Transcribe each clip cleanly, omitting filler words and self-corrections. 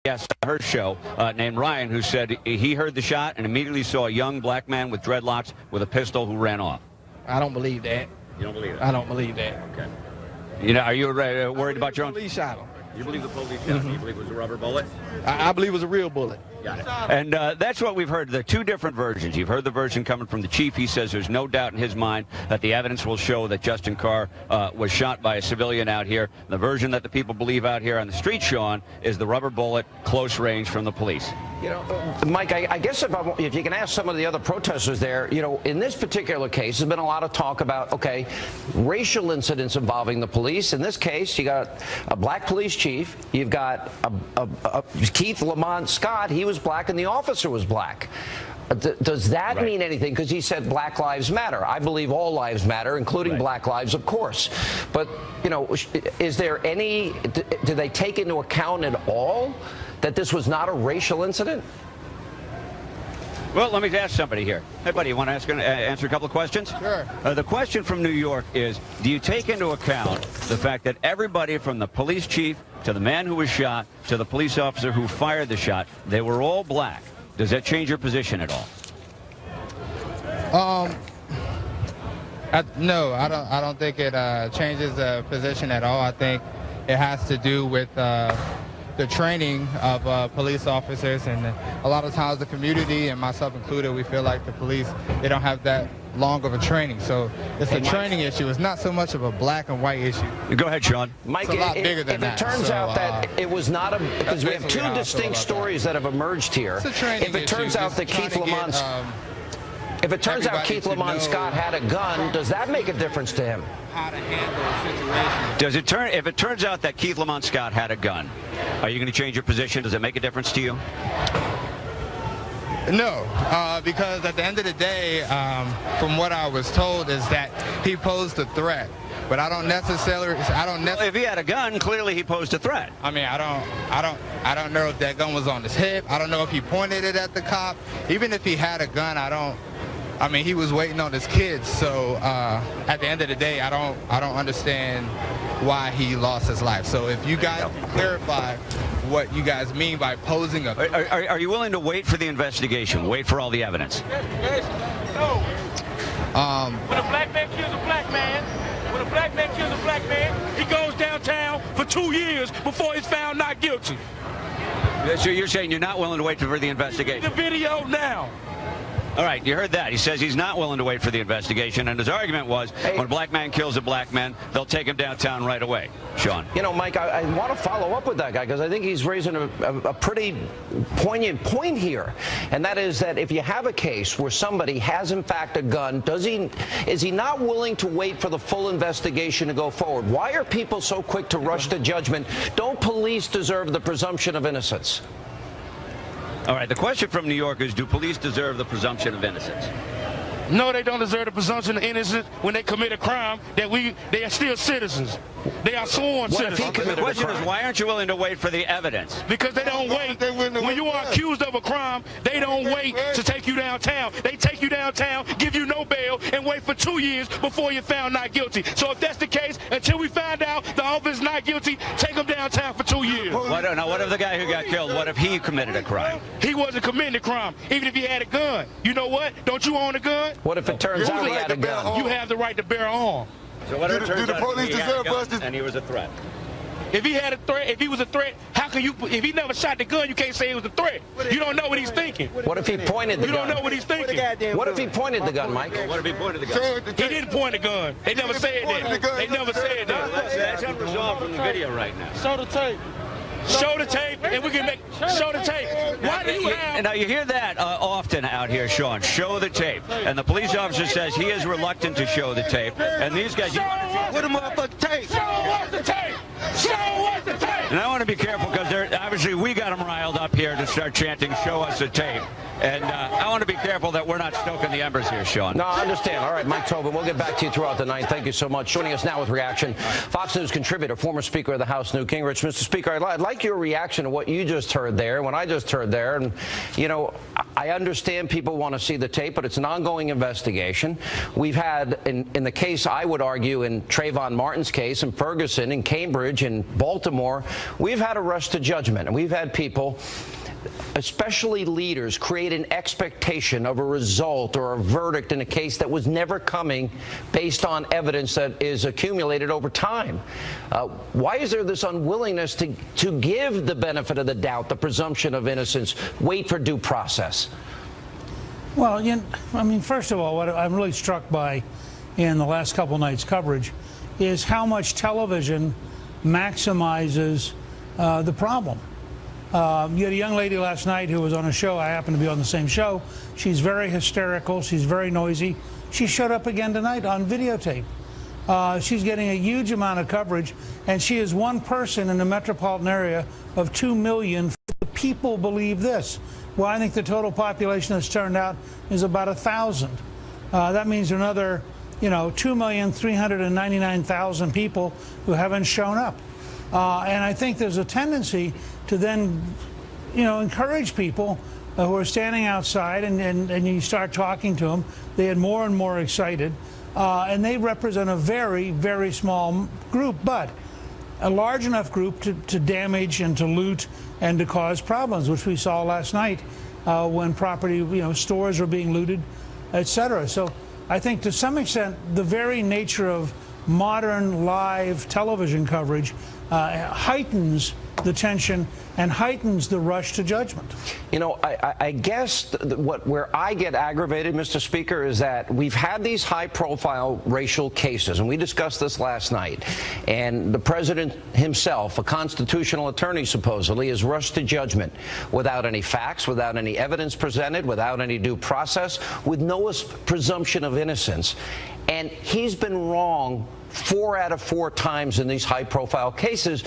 guest on her show named Ryan, who said he heard the shot and immediately saw a young black man with dreadlocks with a pistol who ran off. I don't believe that. You don't believe it? I don't believe that. Okay. You know, are you worried about your own? The police shot him. You believe the police shot him? You believe it was a rubber bullet? I believe it was a real bullet. Got it. And that's what we've heard. There are two different versions. You've heard the version coming from the chief. He says there's no doubt in his mind that the evidence will show that Justin Carr was shot by a civilian out here. The version that the people believe out here on the street, Sean, is the rubber bullet, close range from the police. You know, Mike, I guess if you can ask some of the other protesters there, you know, in this particular case, there's been a lot of talk about, okay, racial incidents involving the police. In this case, you got a black police chief. You've got Keith Lamont Scott. He was black and the officer was black. Does that mean anything? Because he said Black Lives Matter. I believe all lives matter, including black lives, of course. But, you know, is there any, do they take into account at all that this was not a racial incident? Well, let me ask somebody here. Hey, buddy, you want to answer a couple of questions? Sure. The question from New York is, do you take into account the fact that everybody from the police chief to the man who was shot to the police officer who fired the shot, they were all black? Does that change your position at all? No, I don't think it changes the position at all. I think it has to do with the training of police officers, and a lot of times the community, and myself included, we feel like the police, they don't have that long of a training. So it's a training issue. It's not so much of a black and white issue. Go ahead, Sean. Mike, it's a lot bigger than that. If it turns out that it was not a, because we have two distinct stories that have emerged here. If it turns out that Keith Lamont, if it turns out Keith Lamont Scott had a gun, does that make a difference to him? How to handle situations. If it turns out that Keith Lamont Scott had a gun, are you going to change your position? Does it make a difference to you? No, because at the end of the day, from what I was told, is that he posed a threat. But I don't necessarily. Well, if he had a gun, clearly he posed a threat. I mean, I don't know if that gun was on his hip. I don't know if he pointed it at the cop. Even if he had a gun, I mean, he was waiting on his kids. So at the end of the day, I don't understand why he lost his life. So if you guys can clarify what you guys mean by posing a threat. Are you willing to wait for the investigation? Wait for all the evidence? No. When a black man kills a black man, he goes downtown for 2 years before he's found not guilty. So you're saying you're not willing to wait for the investigation? The video now. All right, you heard that. He says he's not willing to wait for the investigation, and his argument was when a black man kills a black man, they'll take him downtown right away. Sean. You know, Mike, I want to follow up with that guy because I think he's raising a pretty poignant point here, and that is that if you have a case where somebody has, in fact, a gun, is he not willing to wait for the full investigation to go forward? Why are people so quick to rush to judgment? Don't police deserve the presumption of innocence? All right, the question from New York is, do police deserve the presumption of innocence? No, they don't deserve the presumption of innocence when they commit a crime. They are still citizens. They are sworn citizens. The question is, why aren't you willing to wait for the evidence? Because they don't wait. When you are accused of a crime, they don't wait to take you downtown. They take you downtown, give you no bail, and wait for 2 years before you're found not guilty. So if that's the case, until we find out the officer's not guilty, take them downtown for 2 years. Now, what if the guy who got killed, what if he committed a crime? He wasn't committing a crime, even if he had a gun. You know what? Don't you own a gun? What if it turns out he had a gun? You have the right to bear arms. So what if it turns do the out police he had deserve a gun justice? and he was a threat? If he had a threat, if he was a threat, how can you? If he never shot the gun, you can't say he was a threat. You don't know what he's thinking. What if he pointed the gun? You don't know what he's thinking. What if he pointed the gun, Mike? What if he pointed the gun? He didn't point the gun. They never said that. They never said that. That's unresolved from the video right now. Show the tape. Show the tape, and we can make. Show the tape. Why do you have? Now you hear that often out here, Sean. Show the tape, and the police officer says he is reluctant to show the tape. And these guys, put them up on tape. Show us the tape. Show us the tape. And I want to be careful because obviously we got them riled up here to start chanting, "Show us the tape." And I want to be careful that we're not stoking the embers here, Sean. No, I understand. All right, Mike Tobin, we'll get back to you throughout the night. Thank you so much. Joining us now with reaction, Fox News contributor, former Speaker of the House, Newt Gingrich. Mr. Speaker, I'd like your reaction to what you just heard there, what I just heard there. And, you know, I understand people want to see the tape, but it's an ongoing investigation. We've had, in the case, I would argue, in Trayvon Martin's case, in Ferguson, in Cambridge, in Baltimore, we've had a rush to judgment, and we've had people, especially leaders, create an expectation of a result or a verdict in a case that was never coming based on evidence that is accumulated over time. Why is there this unwillingness to give the benefit of the doubt, the presumption of innocence, wait for due process? Well, I mean, first of all, what I'm really struck by in the last couple nights' coverage is how much television maximizes the problem. You had a young lady last night who was on a show. I happen to be on the same show. She's very hysterical. She's very noisy. She showed up again tonight on videotape. She's getting a huge amount of coverage, and she is one person in the metropolitan area of 2 million. People believe this. Well, I think the total population that's turned out is about 1,000. That means another, 2,399,000 people who haven't shown up. And I think there's a tendency to then, encourage people who are standing outside, and you start talking to them. They get more and more excited, and they represent a very, very small group, but a large enough group to damage and to loot and to cause problems, which we saw last night when property, stores were being looted, etc. So I think to some extent the very nature of modern live television coverage heightens the tension and heightens the rush to judgment. I guess where I get aggravated, Mr. Speaker, is that we've had these high-profile racial cases, and we discussed this last night, and the president himself, a constitutional attorney supposedly, is rushed to judgment without any facts, without any evidence presented, without any due process, with no presumption of innocence. And he's been wrong 4 out of 4 times in these high-profile cases.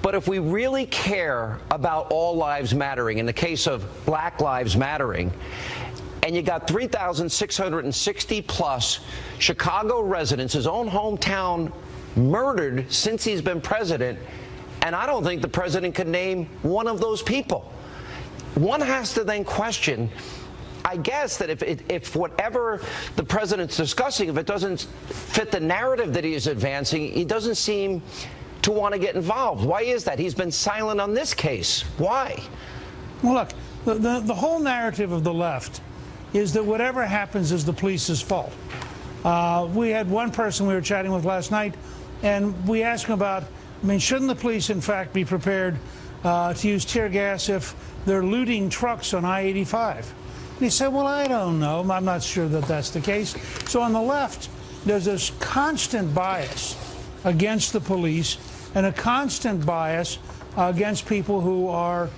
But if we really care about all lives mattering, in the case of Black Lives Mattering, and you got 3,660 plus Chicago residents, his own hometown, murdered since he's been president, and I don't think the president could name one of those people. One has to then question, I guess, that if whatever the president's discussing, if it doesn't fit the narrative that he is advancing, he doesn't seem to want to get involved. Why is that? He's been silent on this case. Why? Well, look, the whole narrative of the left is that whatever happens is the police's fault. We had one person we were chatting with last night, and we asked him about, shouldn't the police in fact be prepared to use tear gas if they're looting trucks on I-85? And he said, well, I don't know. I'm not sure that that's the case. So on the left, there's this constant bias against the police and a constant bias against people who are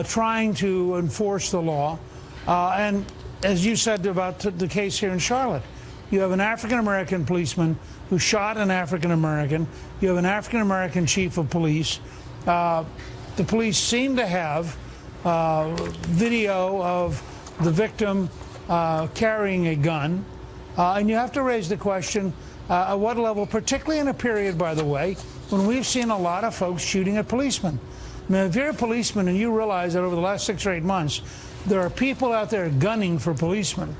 trying to enforce the law. And as you said about the case here in Charlotte, you have an African-American policeman who shot an African-American. You have an African-American chief of police. The police seem to have video of the victim carrying a gun. And you have to raise the question, at what level, particularly in a period, by the way, when we've seen a lot of folks shooting at policemen. If you're a policeman and you realize that over the last 6 or 8 months, there are people out there gunning for policemen,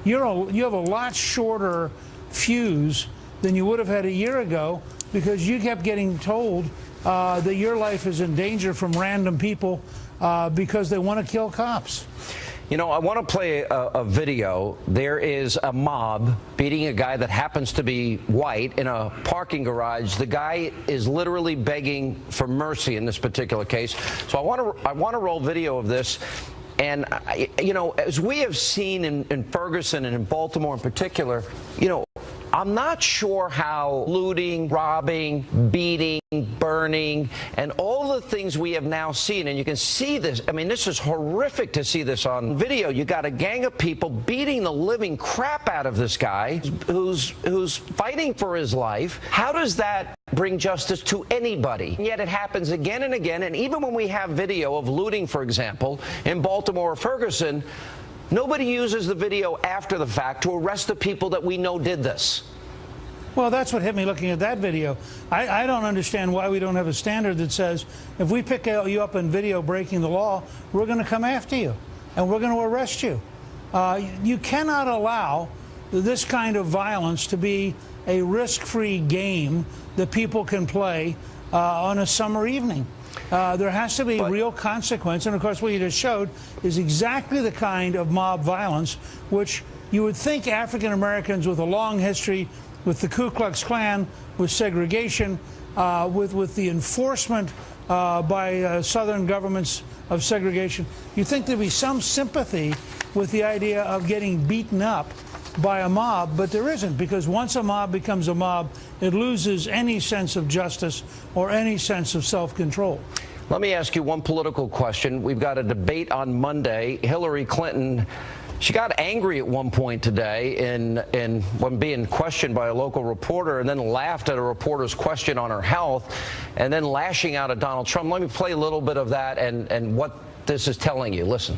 you have a lot shorter fuse than you would have had a year ago, because you kept getting told that your life is in danger from random people because they want to kill cops. I want to play a video. There is a mob beating a guy that happens to be white in a parking garage. The guy is literally begging for mercy in this particular case. So I want to roll video of this. And, as we have seen in Ferguson and in Baltimore in particular, I'm not sure how looting, robbing, beating, burning, and all the things we have now seen, and you can see this. This is horrific to see this on video. You got a gang of people beating the living crap out of this guy who's fighting for his life. How does that bring justice to anybody. And yet it happens again and again. And even when we have video of looting, for example, in Baltimore or Ferguson, nobody uses the video after the fact to arrest the people that we know did this. Well, that's what hit me looking at that video. I don't understand why we don't have a standard that says if we pick you up in video breaking the law, we're going to come after you and we're going to arrest you. You cannot allow this kind of violence to be a risk-free game that people can play on a summer evening. There has to be real consequence. And, of course, what you just showed is exactly the kind of mob violence which you would think African Americans with a long history with the Ku Klux Klan, with segregation, with the enforcement by Southern governments of segregation, you think there'd be some sympathy with the idea of getting beaten up by a mob, but there isn't, because once a mob becomes a mob, it loses any sense of justice or any sense of self-control. Let me ask you one political question. We've got a debate on Monday. Hillary Clinton, she got angry at one point today when being questioned by a local reporter, and then laughed at a reporter's question on her health, and then lashing out at Donald Trump. Let me play a little bit of that and what this is telling you. Listen.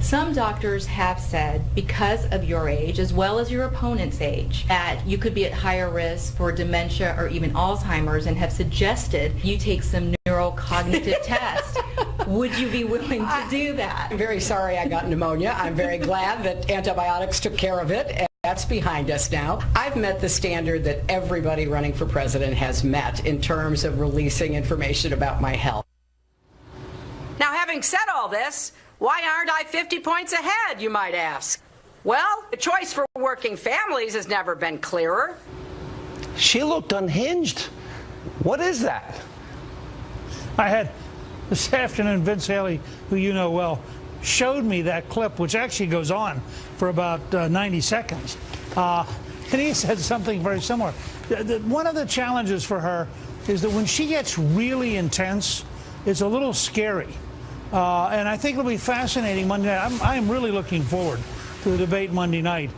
Some doctors have said, because of your age, as well as your opponent's age, that you could be at higher risk for dementia or even Alzheimer's, and have suggested you take some neurocognitive tests. Would you be willing to do that? I'm very sorry I got pneumonia. I'm very glad that antibiotics took care of it, and that's behind us now. I've met the standard that everybody running for president has met in terms of releasing information about my health. Now, having said all this, why aren't I 50 points ahead, you might ask? Well, the choice for working families has never been clearer. She looked unhinged. What is that? I had this afternoon Vince Haley, who you know well, showed me that clip, which actually goes on for about 90 seconds. And he said something very similar. One of the challenges for her is that when she gets really intense, it's a little scary. And I think it'll be fascinating Monday night. I'm really looking forward to the debate Monday night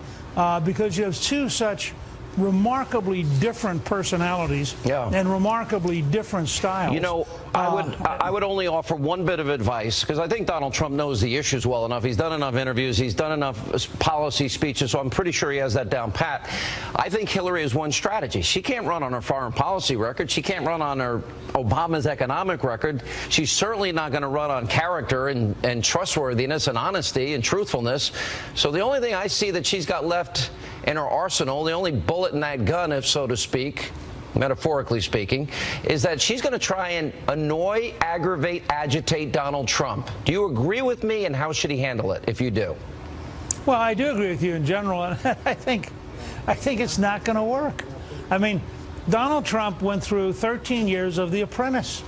because you have two such remarkably different personalities and remarkably different styles. You know, I would only offer one bit of advice, because I think Donald Trump knows the issues well enough. He's done enough interviews. He's done enough policy speeches, so I'm pretty sure he has that down pat. I think Hillary has one strategy. She can't run on her foreign policy record. She can't run on her Obama's economic record. She's certainly not going to run on character and trustworthiness and honesty and truthfulness. So the only thing I see that she's got left in her arsenal, the only bullet in that gun, if so to speak, metaphorically speaking, is that she's going to try and annoy, aggravate, agitate Donald Trump. Do you agree with me, and how should he handle it if you do? Well, I do agree with you in general, and I think it's not going to work. I mean, Donald Trump went through 13 years of The Apprentice.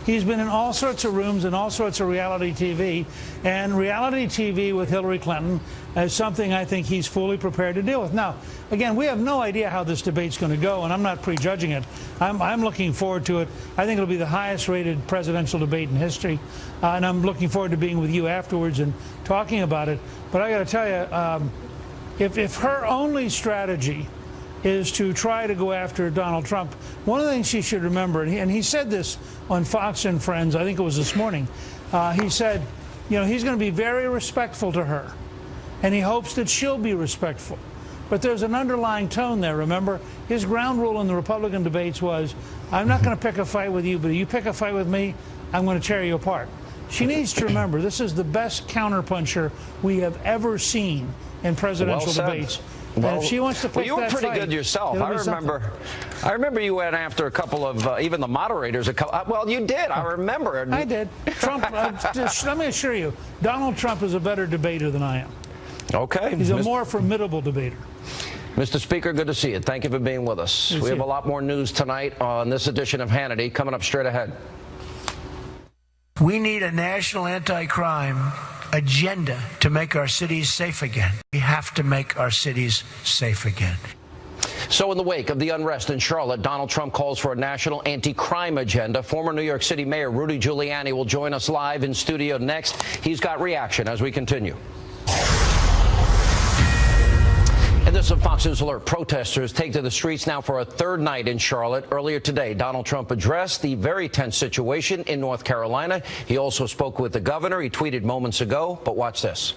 He's been in all sorts of rooms and all sorts of reality TV, and reality TV with Hillary Clinton is something I think he's fully prepared to deal with. Now, again, we have no idea how this debate's going to go, and I'm not prejudging it. I'm looking forward to it. I think it'll be the highest-rated presidential debate in history, and I'm looking forward to being with you afterwards and talking about it. But I got to tell you, if her only strategy is to try to go after Donald Trump, one of the things she should remember, and he said this on Fox and Friends, I think it was this morning, he said, you know, he's going to be very respectful to her, and he hopes that she'll be respectful. But there's an underlying tone there, remember? His ground rule in the Republican debates was, I'm not going to pick a fight with you, but if you pick a fight with me, I'm going to tear you apart. She needs to remember, this is the best counterpuncher we have ever seen in presidential debates. Well, and if she wants to pick you were that pretty fight, good yourself. I I remember you went after a couple of even the moderators. Well, you did. I remember. I did. Trump. Let me assure you, Donald Trump is a better debater than I am. Okay. He's a more formidable debater. Mr. Speaker, good to see you. Thank you for being with us. We have a lot more news tonight on this edition of Hannity coming up straight ahead. We need a national anti-crime agenda to make our cities safe again. We have to make our cities safe again. So in the wake of the unrest in Charlotte, Donald Trump calls for a national anti-crime agenda. Former New York City Mayor Rudy Giuliani will join us live in studio next. He's got reaction as we continue. And this is Fox News Alert. Protesters take to the streets now for a third night in Charlotte. Earlier today, Donald Trump addressed the very tense situation in North Carolina. He also spoke with the governor. He tweeted moments ago, but watch this.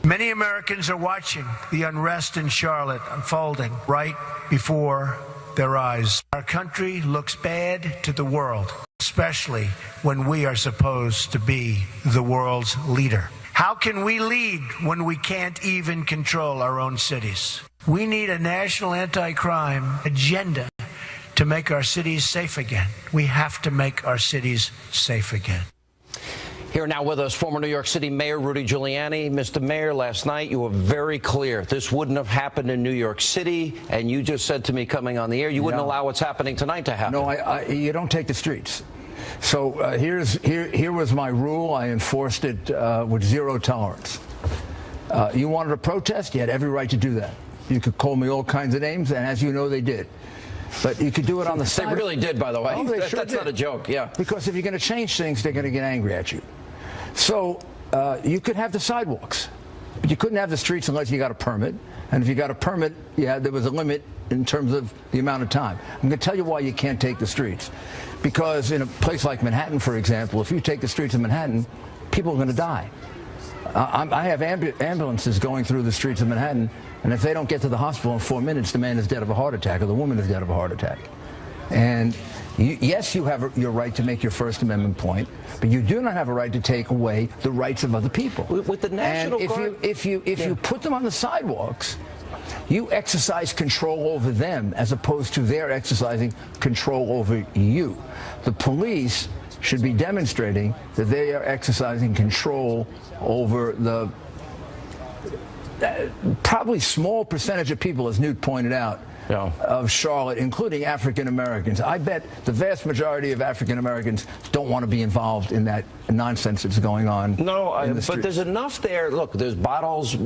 Many Americans are watching the unrest in Charlotte unfolding right before their eyes. Our country looks bad to the world, especially when we are supposed to be the world's leader. How can we lead when we can't even control our own cities? We need a national anti-crime agenda to make our cities safe again. We have to make our cities safe again. Here now with us, former New York City Mayor Rudy Giuliani. Mr. Mayor, last night you were very clear. This wouldn't have happened in New York City, and you just said to me coming on the air, you wouldn't allow what's happening tonight to happen. No, you don't take the streets. So here was my rule. I enforced it with zero tolerance. You wanted to protest, you had every right to do that. You could call me all kinds of names, and as you know, they did. But you could do it on the side. They really did, by the way. Oh, That's not a joke, yeah. Because if you're going to change things, they're going to get angry at you. So you could have the sidewalks, but you couldn't have the streets unless you got a permit. And if you got a permit, yeah, there was a limit in terms of the amount of time. I'm going to tell you why you can't take the streets. Because in a place like Manhattan, for example, if you take the streets of Manhattan, people are going to die. I have ambulances going through the streets of Manhattan, and if they don't get to the hospital in 4 minutes, the man is dead of a heart attack or the woman is dead of a heart attack. And yes, you have your right to make your First Amendment point, but you do not have a right to take away the rights of other people. With the National Guard, if you put them on the sidewalks, you exercise control over them as opposed to their exercising control over you. The police should be demonstrating that they are exercising control over the probably small percentage of people, as Newt pointed out, of Charlotte, including African Americans. I bet the vast majority of African Americans don't want to be involved in that nonsense that's going on. No, but there's enough there. Look, there's bottles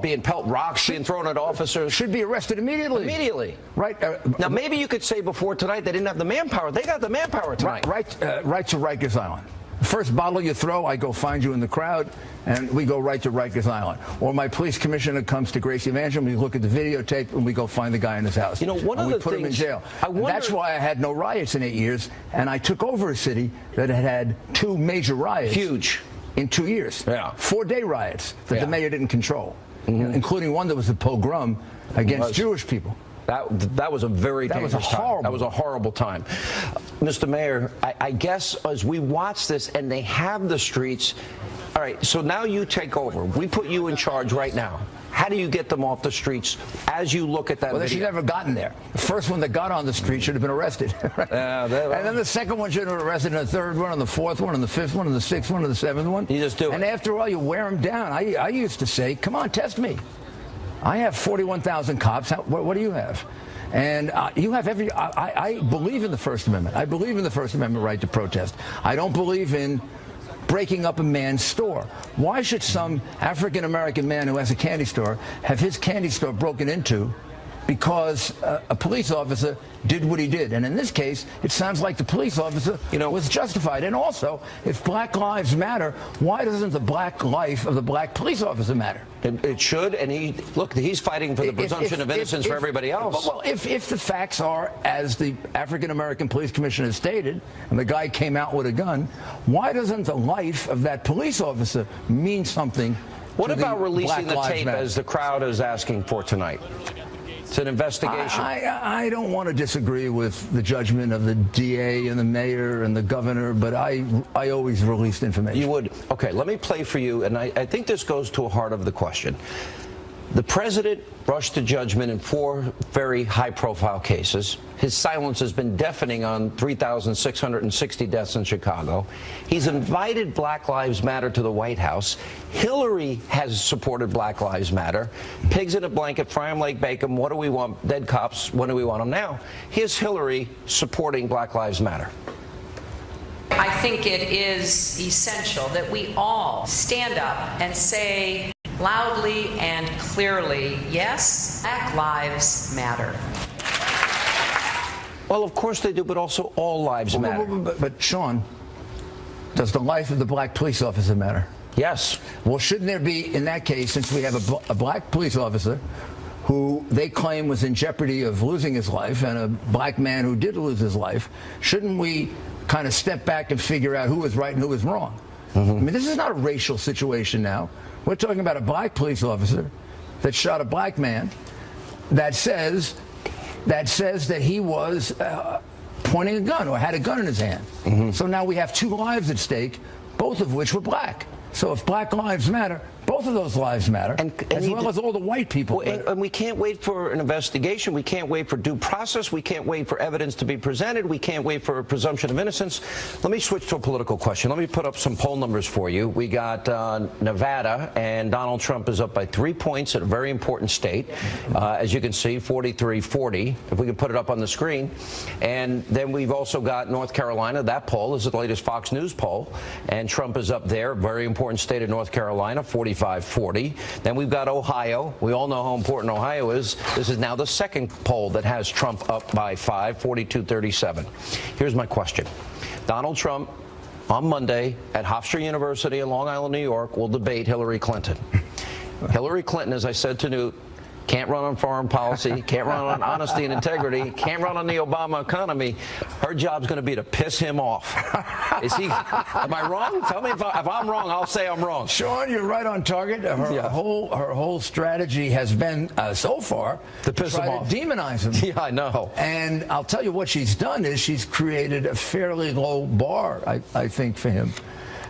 being rocks being thrown at officers. Should be arrested immediately. Immediately. Right. Now, maybe you could say before tonight they didn't have the manpower. They got the manpower tonight. Right to Rikers Island. First bottle you throw, I go find you in the crowd, and we go right to Rikers Island. Or my police commissioner comes to Gracie Mansion, we look at the videotape, and we go find the guy in his house. You know, one of the we put him in jail. That's why I had no riots in 8 years, and I took over a city that had had 2 major riots. Huge. In 2 years. Yeah. 4-day riots that the mayor didn't control, including one that was a pogrom against Jewish people. That was a very dangerous time. That was a horrible time. Mr. Mayor, I guess as we watch this and they have the streets, all right, so now you take over. We put you in charge right now. How do you get them off the streets as you look at that video? They should never gotten there. The first one that got on the street should have been arrested. And then the second one should have been arrested, and the third one, and the fourth one, and the fifth one, and the sixth one, and the seventh one. You just do it. And after a while, you wear them down. I used to say, come on, test me. I have 41,000 cops. What do you have? And you have every. I believe in the First Amendment. I believe in the First Amendment right to protest. I don't believe in breaking up a man's store. Why should some African American man who has a candy store have his candy store broken into because a police officer did what he did? And in this case, it sounds like the police officer was justified. And also, if Black Lives Matter, why doesn't the black life of the black police officer matter? It should, and he's fighting for the presumption of innocence for everybody else. Well, if the facts are as the African American Police Commissioner stated, and the guy came out with a gun, why doesn't the life of that police officer mean something? What about releasing the tape Matter? as the crowd is asking for tonight? It's an investigation. I don't want to disagree with the judgment of the DA and the mayor and the governor, but I always released information. You would? Okay, let me play for you, and I think this goes to the heart of the question. The president rushed to judgment in 4 very high-profile cases. His silence has been deafening on 3,660 deaths in Chicago. He's invited Black Lives Matter to the White House. Hillary has supported Black Lives Matter. Pigs in a blanket, fry 'em like bacon. What do we want? Dead cops. When do we want them now? Here's Hillary supporting Black Lives Matter. I think it is essential that we all stand up and say loudly and clearly, yes, Black Lives Matter. Well, of course they do, but also all lives matter. But Sean, does the life of the black police officer matter? Yes. Well, shouldn't there be, in that case, since we have a black police officer who they claim was in jeopardy of losing his life, and a black man who did lose his life, shouldn't we kind of step back and figure out who was right and who was wrong? I mean, this is not a racial situation now. We're talking about a black police officer that shot a black man that says that he was pointing a gun or had a gun in his hand. So now we have 2 lives at stake, both of which were black. So if Black Lives Matter, both of those lives matter, as well as all the white people. And we can't wait for an investigation. We can't wait for due process. We can't wait for evidence to be presented. We can't wait for a presumption of innocence. Let me switch to a political question. Let me put up some poll numbers for you. We got Nevada, and Donald Trump is up by 3 points at a very important state. As you can see, 43-40, if we can put it up on the screen. And then we've also got North Carolina. That poll is the latest Fox News poll, and Trump is up there, very important state of North Carolina, 45-40. Then we've got Ohio. We all know how important Ohio is. This is now the second poll that has Trump up by 5, 42-37. Here's my question. Donald Trump, on Monday at Hofstra University in Long Island, New York, will debate Hillary Clinton. Hillary Clinton, as I said to Newt, can't run on foreign policy, can't run on honesty and integrity, can't run on the Obama economy. Her job's going to be to piss him off. Am I wrong? Tell me if I'm wrong, I'll say I'm wrong. Sean, you're right on target. Her whole strategy has been, so far, to piss him off. To demonize him. Yeah, I know. And I'll tell you what she's done is she's created a fairly low bar, I think, for him.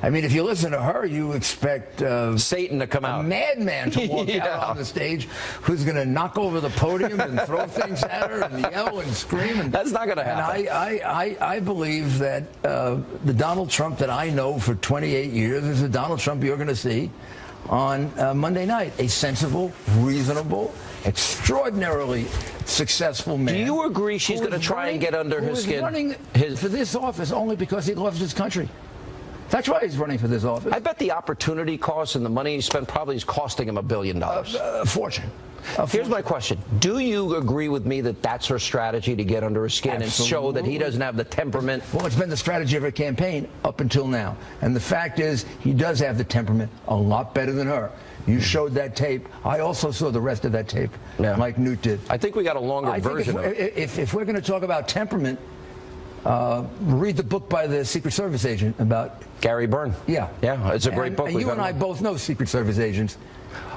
I mean, if you listen to her, you expect Satan to come out, a madman to walk out on the stage, who's going to knock over the podium and throw things at her and yell and scream. And that's not going to happen. And I believe that the Donald Trump that I know for 28 years is the Donald Trump you're going to see on Monday night. A sensible, reasonable, extraordinarily successful man. Do you agree she's going to try and get under his skin? Running for this office only because he loves his country. That's why he's running for this office. I bet the opportunity cost and the money he spent probably is costing him $1 billion. A fortune. Here's my question. Do you agree with me that that's her strategy, to get under his skin and show that he doesn't have the temperament? Well, it's been the strategy of her campaign up until now. And the fact is, he does have the temperament a lot better than her. You showed that tape. I also saw the rest of that tape, like Newt did. I think we got a longer version of it. If we're going to talk about temperament, read the book by the Secret Service agent about Gary Byrne. Yeah, it's a great book. And you and I both know Secret Service agents.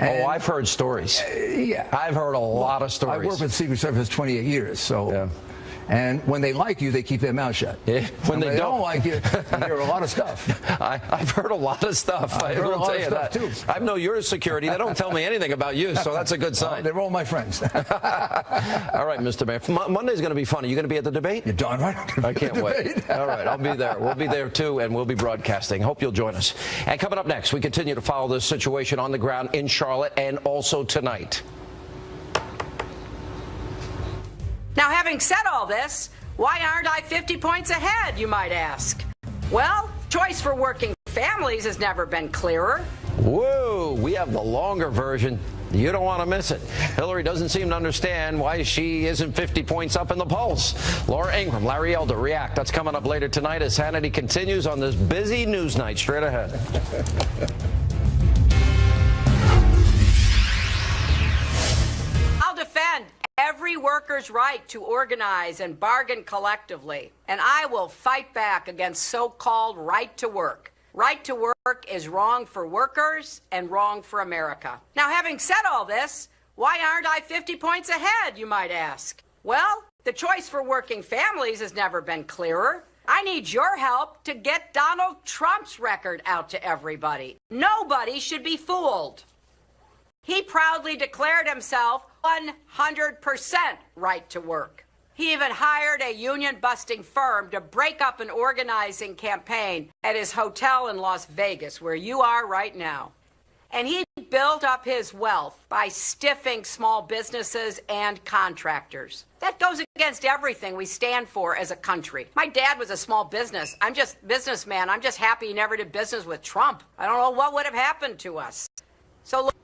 Oh, I've heard stories. Yeah, I've heard a lot of stories. I worked with Secret Service 28 years, so. And when they like you, they keep their mouth shut. Yeah. When they don't like you, you hear a lot of stuff. I've heard a lot of stuff. I will tell you that. Too. I know you're security. They don't tell me anything about you, so that's a good sign. They're all my friends. All right, Mr. Mayor. Monday's going to be fun. Are you going to be at the debate? You're darn right. I can't wait. All right, I'll be there. We'll be there, too, and we'll be broadcasting. Hope you'll join us. And coming up next, we continue to follow this situation on the ground in Charlotte and also tonight. Now, having said all this, why aren't I 50 points ahead, you might ask? Well, choice for working families has never been clearer. Whoa, we have the longer version. You don't want to miss it. Hillary doesn't seem to understand why she isn't 50 points up in the polls. Laura Ingraham, Larry Elder, React. That's coming up later tonight as Hannity continues on this busy news night. Straight ahead. I'll defend every worker's right to organize and bargain collectively, and I will fight back against so-called right to work. Right to work is wrong for workers and wrong for America. Now, having said all this, why aren't I 50 points ahead, you might ask? Well, the choice for working families has never been clearer. I need your help to get Donald Trump's record out to everybody. Nobody should be fooled. He proudly declared himself 100% right to work. He even hired a union-busting firm to break up an organizing campaign at his hotel in Las Vegas, where you are right now. And he built up his wealth by stiffing small businesses and contractors. That goes against everything we stand for as a country. My dad was a small businessman. I'm just happy he never did business with Trump. I don't know what would have happened to us. So look.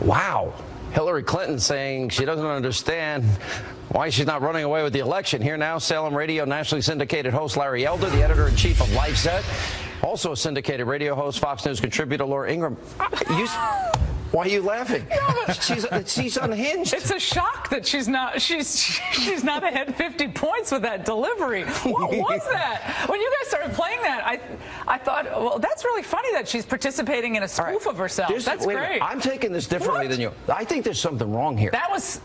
Wow. Hillary Clinton saying she doesn't understand why she's not running away with the election. Here now, Salem Radio nationally syndicated host Larry Elder, the editor-in-chief of LifeSet, also a syndicated radio host, Fox News contributor Laura Ingraham. Why are you laughing? She's unhinged. It's a shock that she's not ahead 50 points with that delivery. What was that? When you guys started playing that, I thought, well, that's really funny that she's participating in a spoof of herself. That's great. I'm taking this differently than you. I think there's something wrong here. That was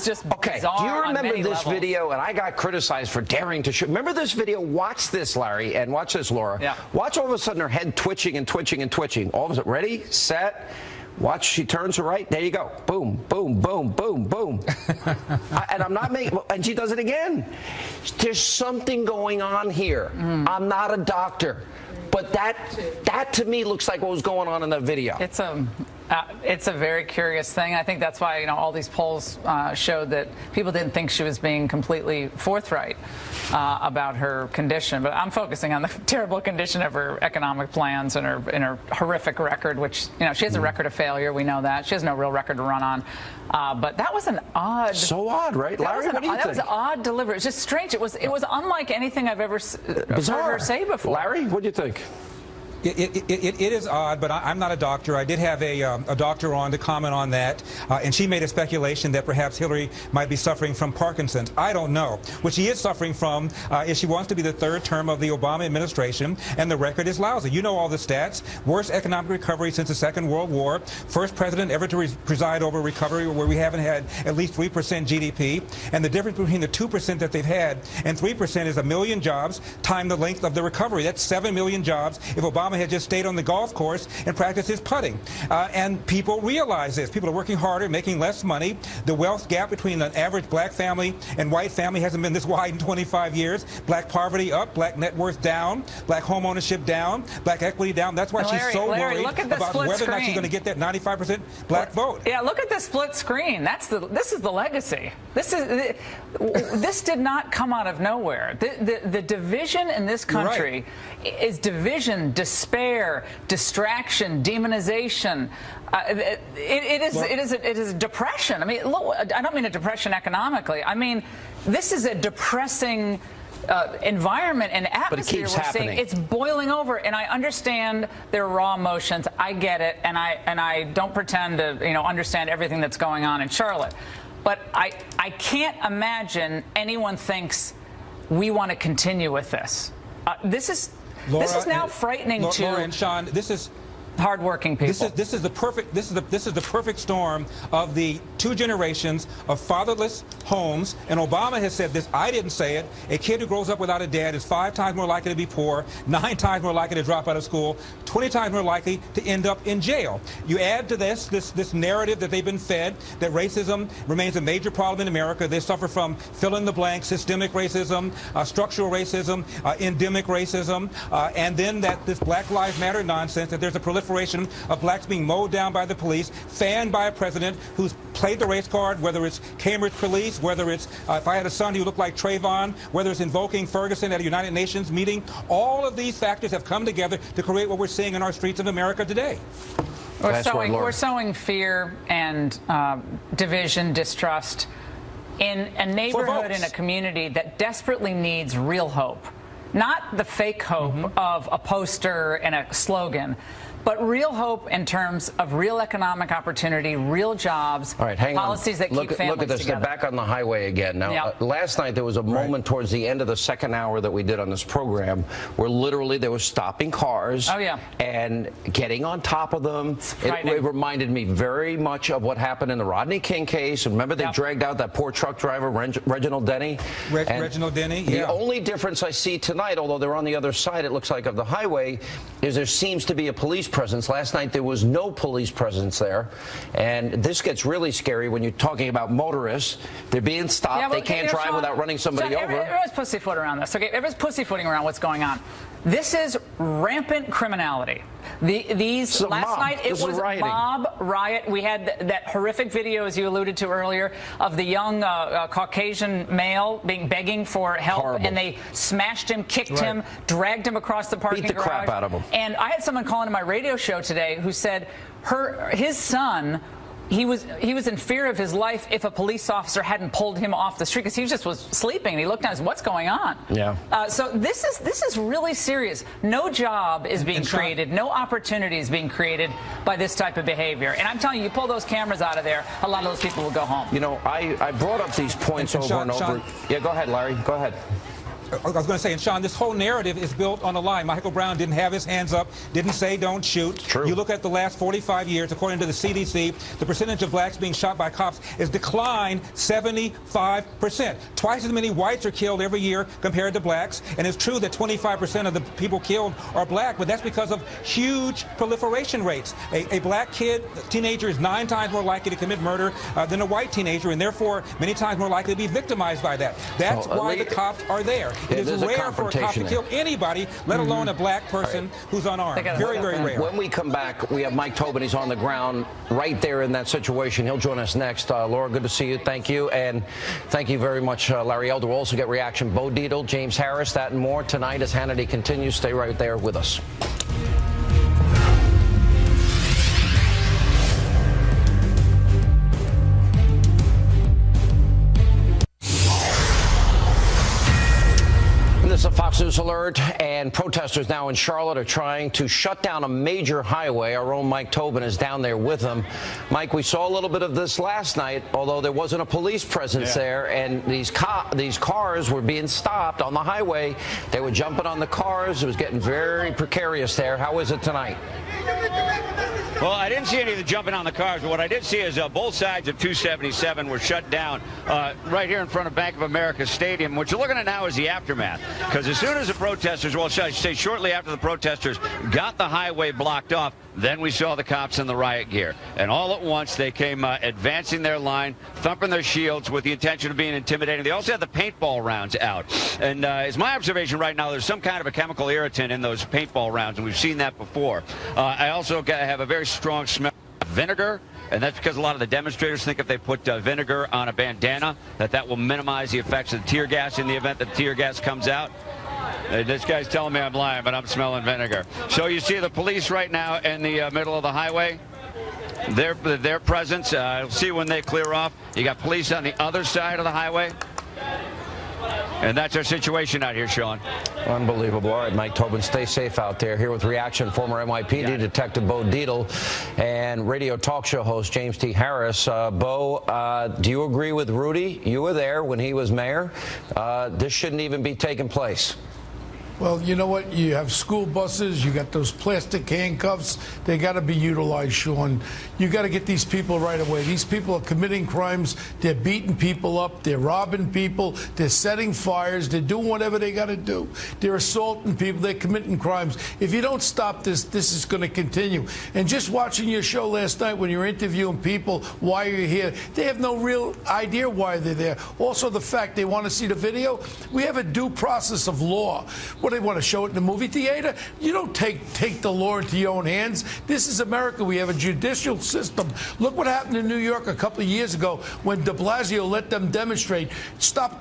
just okay. bizarre. Do you remember this levels. video? And I got criticized for daring to shoot. Remember this video? Watch this, Larry, and watch this, Laura. Yeah. Watch all of a sudden her head twitching and twitching and twitching. All of a sudden, ready, set. Watch, she turns her right. There you go. Boom, boom, boom, boom, boom. And I'm not making, and she does it again. There's something going on here. I'm not a doctor, but that to me looks like what was going on in the video. It's a very curious thing. I think that's why all these polls showed that people didn't think she was being completely forthright about her condition. But I'm focusing on the terrible condition of her economic plans and her horrific record, which she has a record of failure. We know that she has no real record to run on. But that was an odd. So odd, right, Larry? What do you think? That was an odd delivery. It was just strange. It was unlike anything I've ever heard her say before. Larry, what do you think? It is odd, but I'm not a doctor. I did have a doctor on to comment on that, and she made a speculation that perhaps Hillary might be suffering from Parkinson's. I don't know. What she is suffering from is she wants to be the third term of the Obama administration, and the record is lousy. You know all the stats. Worst economic recovery since the Second World War. First president ever to preside over recovery where we haven't had at least 3% GDP. And the difference between the 2% that they've had and 3% is 1 million jobs time the length of the recovery. That's 7 million jobs if Obama had just stayed on the golf course and practiced his putting. And people realize this. People are working harder, making less money. The wealth gap between an average black family and white family hasn't been this wide in 25 years. Black poverty up, black net worth down, black home ownership down, black equity down. That's why she's so worried about whether or not she's going to get that 95% black vote. Yeah, look at the split screen. This is the legacy. This did not come out of nowhere. The division in this country is division, despair, distraction, demonization. It is a depression. I mean, look, I don't mean a depression economically. I mean, this is a depressing environment and atmosphere we're seeing. It's boiling over, and I understand their raw emotions. I get it, and I don't pretend to understand everything that's going on in Charlotte. But I can't imagine anyone thinks we want to continue with this. This is now frightening to Laura and Sean, this is hardworking people. This is the perfect storm of the two generations of fatherless homes. And Obama has said this. I didn't say it. A kid who grows up without a dad is 5 times more likely to be poor, 9 times more likely to drop out of school, 20 times more likely to end up in jail. You add to this narrative that they've been fed that racism remains a major problem in America. They suffer from fill in the blank, systemic racism, structural racism, endemic racism, and then that this Black Lives Matter nonsense, that there's a proliferation of blacks being mowed down by the police, fanned by a president who's played the race card, whether it's Cambridge police, whether it's if I had a son who looked like Trayvon, whether it's invoking Ferguson at a United Nations meeting. All of these factors have come together to create what we're seeing in our streets of America today. We're sowing fear and division, distrust in a neighborhood, in a community that desperately needs real hope. Not the fake hope of a poster and a slogan, but real hope in terms of real economic opportunity, real jobs, policies that keep families together. Look at this. They're back on the highway again. Now, last night there was a moment towards the end of the second hour that we did on this program where literally they were stopping cars and getting on top of them. It reminded me very much of what happened in the Rodney King case. Remember they dragged out that poor truck driver, Reginald Denny? Reginald Denny, yeah. The only difference I see tonight, although they're on the other side, it looks like, of the highway, is there seems to be a police presence. Last night there was no police presence there, and this gets really scary when you're talking about motorists. They're being stopped. They can't drive without running somebody over. Everyone's pussyfooting around this. Okay, everyone's pussyfooting around what's going on. This is rampant criminality. Last night it was a mob riot. We had that horrific video, as you alluded to earlier, of the young Caucasian male begging for help, and they smashed him, kicked him, dragged him across the parking garage. Beat the crap out of him. And I had someone call into my radio show today who said his son he was in fear of his life if a police officer hadn't pulled him off the street, because he just was sleeping and he looked down and said, what's going on? Yeah. So this is really serious. No job is being created, no opportunity is being created by this type of behavior. And I'm telling you, you pull those cameras out of there, a lot of those people will go home. You know, I brought up these points over and over. Yeah, go ahead, Larry. Go ahead. I was going to say, and Sean, this whole narrative is built on a lie. Michael Brown didn't have his hands up, didn't say don't shoot. True. You look at the last 45 years, according to the CDC, the percentage of blacks being shot by cops has declined 75%. Twice as many whites are killed every year compared to blacks. And it's true that 25% of the people killed are black, but that's because of huge proliferation rates. A black teenager is 9 times more likely to commit murder than a white teenager, and therefore many times more likely to be victimized by that. That's why the cops are there. It is rare for a cop to kill anybody, let alone a black person who's unarmed. Very, very rare. When we come back, we have Mike Tobin. He's on the ground right there in that situation. He'll join us next. Laura, good to see you. Thank you. And thank you very much, Larry Elder. We'll also get reaction. Bo Dietl, James Harris, that and more tonight as Hannity continues. Stay right there with us. This is a Fox News alert, and protesters now in Charlotte are trying to shut down a major highway. Our own Mike Tobin is down there with them. Mike, we saw a little bit of this last night, although there wasn't a police presence there, and these cars were being stopped on the highway. They were jumping on the cars. It was getting very precarious there. How is it tonight? Well, I didn't see any of the jumping on the cars, but what I did see is both sides of 277 were shut down right here in front of Bank of America Stadium. What you're looking at now is the aftermath, because as soon as the protesters, well, should I say shortly after the protesters got the highway blocked off, then we saw the cops in the riot gear. And all at once, they came advancing their line, thumping their shields with the intention of being intimidating. They also had the paintball rounds out. And it's my observation right now, there's some kind of a chemical irritant in those paintball rounds, and we've seen that before. I also have a very strong smell of vinegar, and that's because a lot of the demonstrators think if they put vinegar on a bandana, that will minimize the effects of the tear gas in the event that the tear gas comes out. This guy's telling me I'm lying, but I'm smelling vinegar. So you see the police right now in the middle of the highway. Their presence, we'll see when they clear off. You got police on the other side of the highway. And that's our situation out here, Sean. Unbelievable. All right, Mike Tobin, stay safe out there. Here with reaction, former NYPD Detective Bo Dietl and radio talk show host James T. Harris. Bo, do you agree with Rudy? You were there when he was mayor. This shouldn't even be taking place. Well, you know what? You have school buses. You got those plastic handcuffs. They got to be utilized, Sean. You got to get these people right away. These people are committing crimes. They're beating people up. They're robbing people. They're setting fires. They're doing whatever they got to do. They're assaulting people. They're committing crimes. If you don't stop this, this is going to continue. And just watching your show last night when you're interviewing people, why are you here? They have no real idea why they're there. Also, the fact they want to see the video. We have a due process of law. What, they want to show it in the movie theater? You don't take the law into your own hands. This is America. We have a judicial system. Look what happened in New York a couple of years ago when de Blasio let them demonstrate.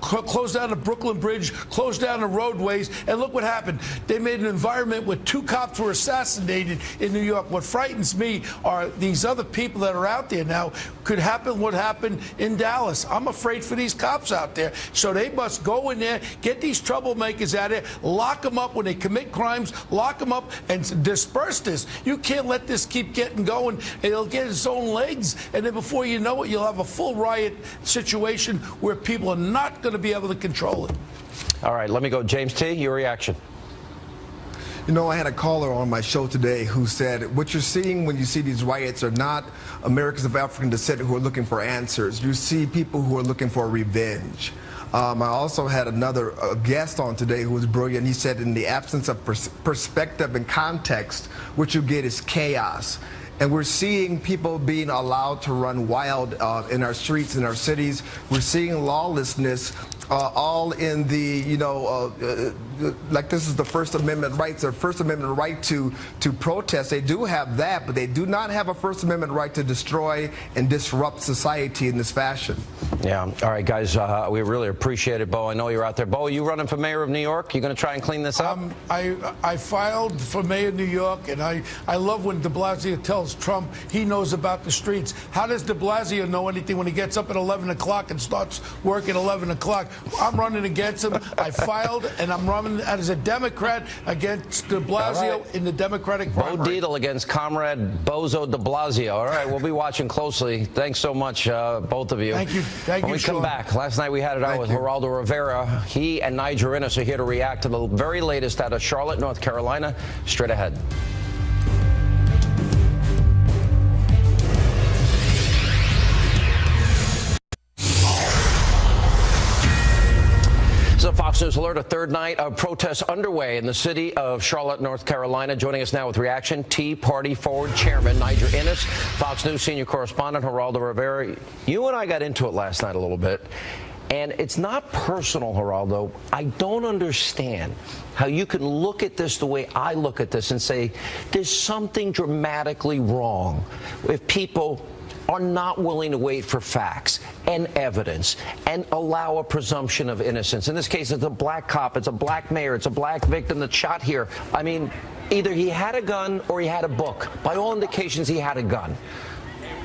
Close down the Brooklyn Bridge, close down the roadways, and look what happened. They made an environment where 2 cops were assassinated in New York. What frightens me are these other people that are out there now. Could happen what happened in Dallas. I'm afraid for these cops out there. So they must go in there, get these troublemakers out there, lock them up when they commit crimes, lock them up, and disperse this. You can't let this keep getting going. It'll get its own legs, and then before you know it, you'll have a full riot situation where people are not going to be able to control it. All right, let me go. James T., your reaction. You know, I had a caller on my show today who said what you're seeing when you see these riots are not Americans of African descent who are looking for answers. You see people who are looking for revenge. I also had another guest on today who was brilliant. He said in the absence of perspective and context, what you get is chaos. And we're seeing people being allowed to run wild in our streets, in our cities. We're seeing lawlessness all in the, like this is the First Amendment rights, or First Amendment right to protest. They do have that, but they do not have a First Amendment right to destroy and disrupt society in this fashion. Yeah. All right, guys, we really appreciate it, Bo. I know you're out there. Bo, you running for mayor of New York? You going to try and clean this up? I filed for mayor of New York, and I love when de Blasio tells Trump he knows about the streets. How does de Blasio know anything when he gets up at 11 o'clock and starts work at 11 o'clock? I'm running against him. I filed, and I'm running as a Democrat against de Blasio in the Democratic primary. Bo Dietl against Comrade Bozo de Blasio. All right, we'll be watching closely. Thanks so much, both of you. Thank you. Thank when you, we come Sean. back, last night we had it out with Geraldo Rivera. He and Niger Innes are here to react to the very latest out of Charlotte, North Carolina. Straight ahead. So Fox News Alert, a third night of protests underway in the city of Charlotte, North Carolina. Joining us now with reaction, Tea Party Forward Chairman Niger Innes, Fox News senior correspondent Geraldo Rivera. You and I got into it last night a little bit, and it's not personal, Geraldo. I don't understand how you can look at this the way I look at this and say there's something dramatically wrong if people are not willing to wait for facts and evidence and allow a presumption of innocence. In this case, it's a black cop, it's a black mayor, it's a black victim that's shot here. I mean, either he had a gun or he had a book. By all indications, he had a gun.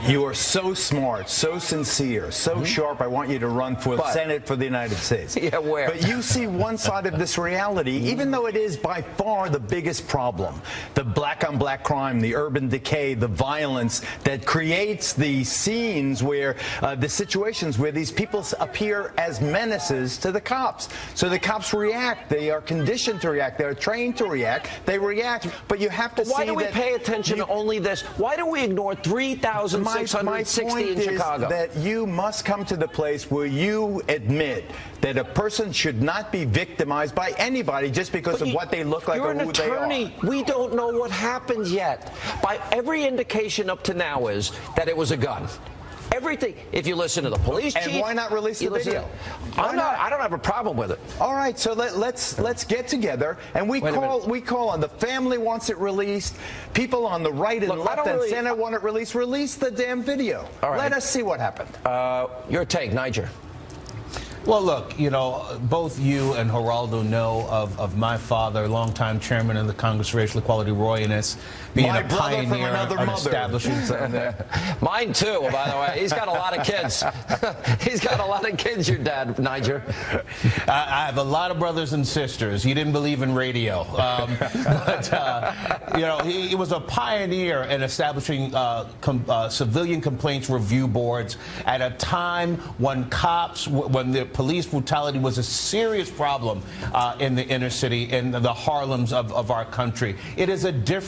You are so smart, so sincere, so sharp. I want you to run for the Senate for the United States. Yeah, where? But you see one side of this reality, even though it is by far the biggest problem. The black-on-black crime, the urban decay, the violence that creates the scenes where, the situations where these people appear as menaces to the cops. So the cops react. They are conditioned to react. They're trained to react. They react. But you have to see that... Why do we pay attention to only this? Why do we ignore 3,660 in Chicago? That you must come to the place where you admit that a person should not be victimized by anybody just because of what they look like or who they are. You're an attorney. We don't know what happened yet. By every indication up to now is that it was a gun. Everything. If you listen to the police chief, and why not release the video? I don't have a problem with it. All right, so let's get together and we call on the family wants it released. People on the right and left and center want it released. Release the damn video. All right. Let us see what happened. Your take, Niger. Well, look, you know, both you and Geraldo know of my father, longtime chairman of the Congress for Racial Equality, Roy Innes, being a pioneer of establishing something there. Mine too, by the way. He's got a lot of kids. He's got a lot of kids, your dad, Niger. I have a lot of brothers and sisters. He didn't believe in radio. You know, he was a pioneer in establishing civilian complaints review boards at a time when when the police brutality was a serious problem in the inner city, in the Harlems of our country. It is a different